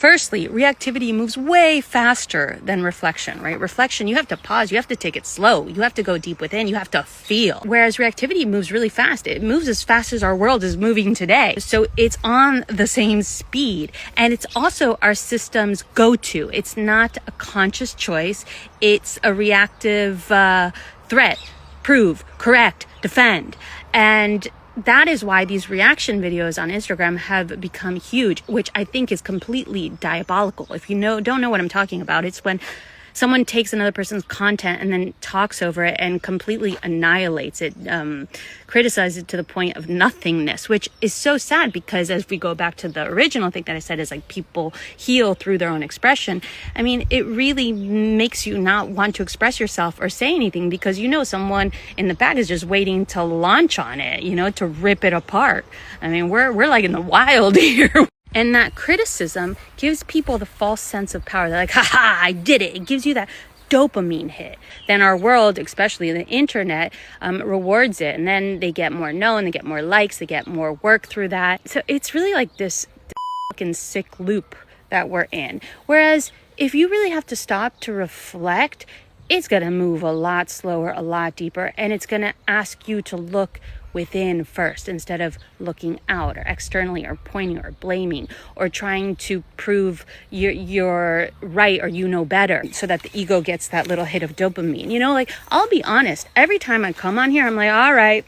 Firstly, reactivity moves way faster than reflection, right? Reflection, you have to pause, you have to take it slow, you have to go deep within, you have to feel. Whereas reactivity moves really fast. It moves as fast as our world is moving today. So it's on the same speed. And it's also our system's go-to. It's not a conscious choice. It's a reactive threat, prove, correct, defend. And that is why these reaction videos on Instagram have become huge, which I think is completely diabolical. If you don't know what I'm talking about, it's when someone takes another person's content and then talks over it and completely annihilates it, criticizes it to the point of nothingness, which is so sad because as we go back to the original thing that I said is like people heal through their own expression. I mean, it really makes you not want to express yourself or say anything because you know someone in the back is just waiting to launch on it, to rip it apart. I mean, we're like in the wild here. And that criticism gives people the false sense of power. They're like, haha, I did it. It gives you that dopamine hit. Then our world, especially the internet, rewards it. And then they get more known, they get more likes, they get more work through that. So it's really like this fucking sick loop that we're in. Whereas if you really have to stop to reflect, it's going to move a lot slower, a lot deeper. And it's going to ask you to look within first instead of looking out or externally or pointing or blaming or trying to prove you're right or you know better so that the ego gets that little hit of dopamine. Like I'll be honest, every time I come on here, I'm like, all right,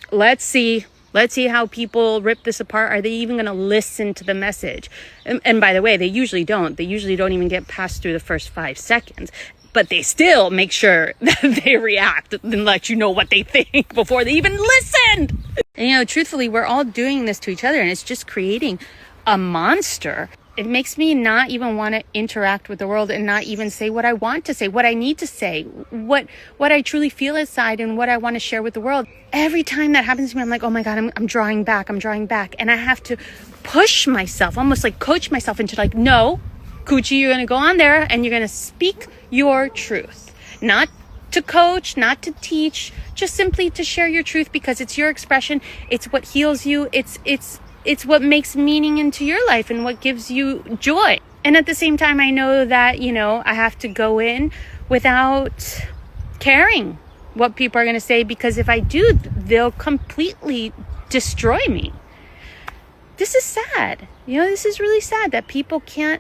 let's see how people rip this apart. Are they even going to listen to the message? And by the way, they usually don't. They usually don't even get past through the first 5 seconds. But they still make sure that they react and let you know what they think before they even listened. And, truthfully, we're all doing this to each other, and it's just creating a monster. It makes me not even want to interact with the world and not even say what I want to say, what I need to say, what I truly feel inside and what I want to share with the world. Every time that happens to me, I'm like, oh my God, I'm drawing back. And I have to push myself, almost like coach myself into like, no, Coochie, you're going to go on there and you're going to speak your truth. Not to coach, not to teach, just simply to share your truth because it's your expression. It's what heals you. It's what makes meaning into your life and what gives you joy. And at the same time, I know that, I have to go in without caring what people are going to say because if I do, they'll completely destroy me. This is sad. This is really sad that people can't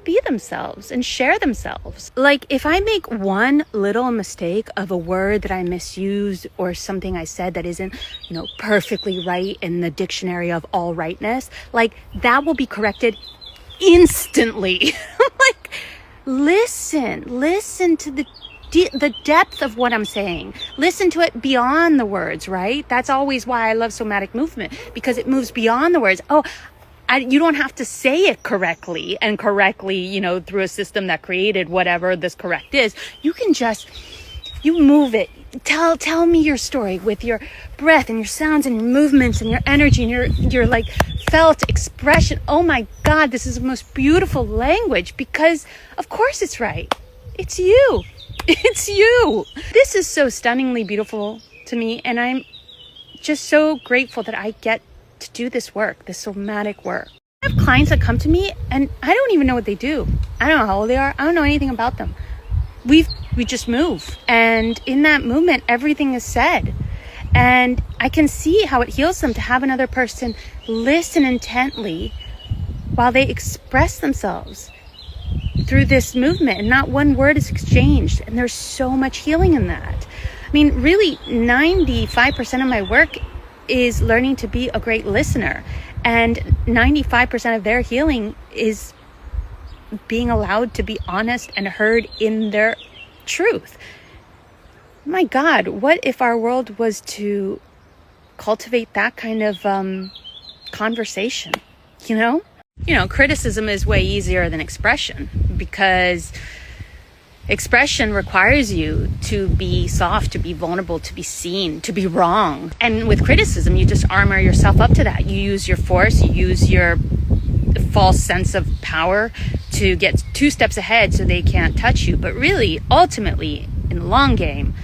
be themselves and share themselves. Like if I make one little mistake of a word that I misused or something I said that isn't, perfectly right in the dictionary of all rightness, like that will be corrected instantly. Like listen to the depth of what I'm saying. Listen to it beyond the words, right? That's always why I love somatic movement because it moves beyond the words. You don't have to say it correctly, through a system that created whatever this correct is. You can you move it. Tell me your story with your breath and your sounds and your movements and your energy and your like felt expression. Oh my God, this is the most beautiful language because of course it's right. It's you. It's you. This is so stunningly beautiful to me. And I'm just so grateful that I get to do this work, this somatic work. I have clients that come to me and I don't even know what they do. I don't know how old they are. I don't know anything about them. We just move. And in that movement, everything is said. And I can see how it heals them to have another person listen intently while they express themselves through this movement and not one word is exchanged. And there's so much healing in that. I mean, really 95% of my work is learning to be a great listener, and 95% of their healing is being allowed to be honest and heard in their truth. My God, what if our world was to cultivate that kind of conversation? Criticism is way easier than expression because expression requires you to be soft, to be vulnerable, to be seen, to be wrong. And with criticism, you just armor yourself up to that. You use your force, you use your false sense of power to get 2 steps ahead so they can't touch you. But really, ultimately, in the long game,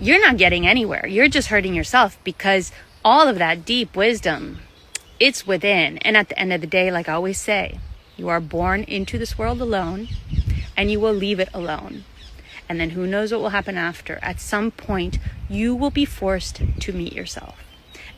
you're not getting anywhere. You're just hurting yourself because all of that deep wisdom, it's within. And at the end of the day, like I always say, You are born into this world alone, and you will leave it alone. And then who knows what will happen after. At some point, you will be forced to meet yourself.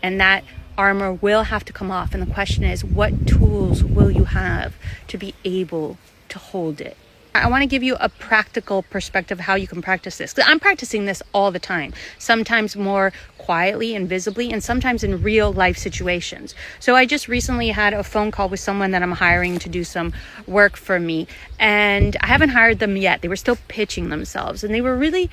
And that armor will have to come off. And the question is, what tools will you have to be able to hold it? I want to give you a practical perspective of how you can practice this. I'm practicing this all the time, sometimes more quietly and visibly, and sometimes in real life situations. So I just recently had a phone call with someone that I'm hiring to do some work for me, and I haven't hired them yet. They were still pitching themselves, and they were really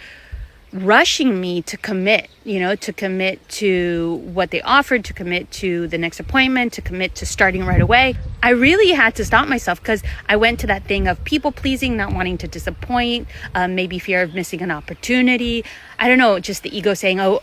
rushing me to commit, to commit to what they offered, to commit to the next appointment, to commit to starting right away. I really had to stop myself because I went to that thing of people pleasing, not wanting to disappoint, maybe fear of missing an opportunity. I don't know, just the ego saying, oh,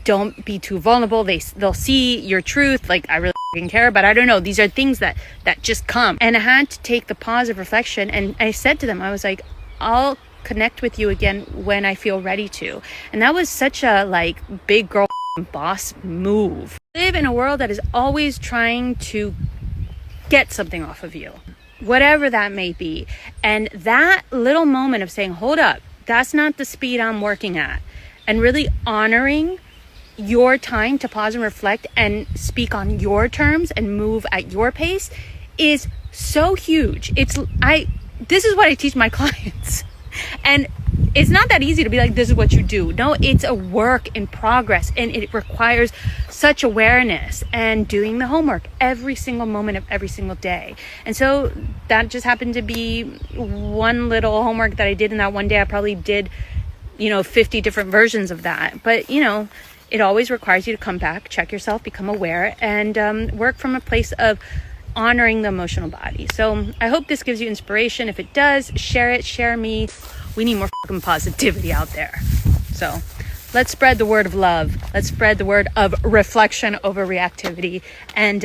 don't be too vulnerable. They'll see your truth. Like, I really care, but I don't know. These are things that just come. And I had to take the pause of reflection. And I said to them, I was like, I'll connect with you again when I feel ready to. And that was such a big girl boss move. I live in a world that is always trying to get something off of you, whatever that may be. And that little moment of saying, hold up, that's not the speed I'm working at, and really honoring your time to pause and reflect and speak on your terms and move at your pace is so huge. This is what I teach my clients. And it's not that easy to be like, this is what you do. No, it's a work in progress, and it requires such awareness and doing the homework every single moment of every single day. And so that just happened to be one little homework that I did in that one day. I probably did, 50 different versions of that. But, it always requires you to come back, check yourself, become aware, and work from a place of honoring the emotional body. So I hope this gives you inspiration. If it does, share it, share me. We need more fucking positivity out there. So let's spread the word of love. Let's spread the word of reflection over reactivity. And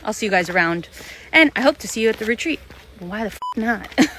I'll see you guys around. And I hope to see you at the retreat. Why the not?